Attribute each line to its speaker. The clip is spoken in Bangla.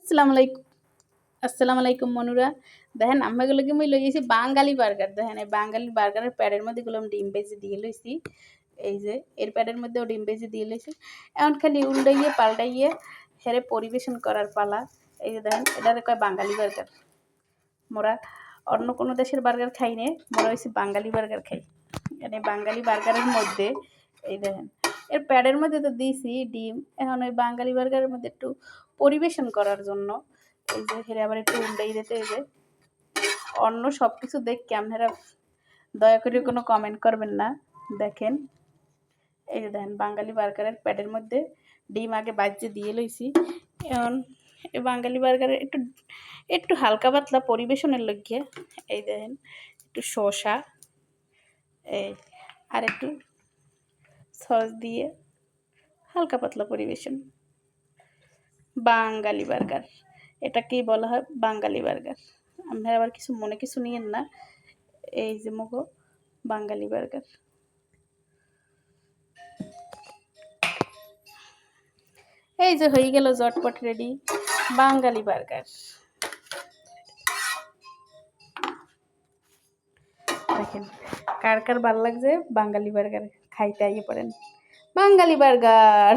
Speaker 1: আসসালামু আলাইকুম আসসালামু আলাইকুম মনুরা। দেখেন আম্মাগুলোকে মুই লই গেছি বাঙালি বার্গার। দেখেন এই বাঙালি বার্গারের প্যাডের মধ্যে গুলো ডিম ভেজে দিয়ে লইছি। এই যে এর প্যাডের মধ্যেও ডিম ভেজে দিয়ে লইছি। এখন খালি উল্টাইয়ে পাল্টাইয়ে হেরে পরিবেশন করার পালা। এই যে দেখেন এটারে কয় বাঙালি বার্গার। মোরা অন্য কোনো দেশের বার্গার খাই নে, মোরা হইছি বাঙালি বার্গার খাই। মানে বাঙালি বার্গারের মধ্যে এই দেখেন এর প্যাডের মধ্যে তো দিয়েছি ডিম, এখন ওই বাঙালি বার্গারের মধ্যে একটু পরিবেশন করার জন্য এই যে হেরে আবার একটু উল্টাই দিতে। এই যে অন্য সব কিছু দেখে আপনারা দয়া করে কোনো কমেন্ট করবেন না। দেখেন এই যে দেখেন বাঙালি বার্গারের প্যাডের মধ্যে ডিম আগে বাজিয়ে দিয়ে লইছি। এখন এই বাঙালি বার্গারের একটু একটু হালকা পাতলা পরিবেশনের লক্ষ্যে এই দেখেন একটু শসা এই আর একটু সস দিয়ে হালকা পাতলা পরিবেশন। বাঙালি বার্গার, এটাকেই বলা হয় বাঙালি বার্গার। আপনারা আবার কিছু নিয়েন না। এই যে মগো বাঙালি বার্গার। এই যে হয়ে গেল জটপট রেডি বাঙালি বার্গার। দেখেন কার কার ভালো লাগছে বাঙালি বার্গার খাইতে আইয়ে পড়েন। বাঙালি বার্গার।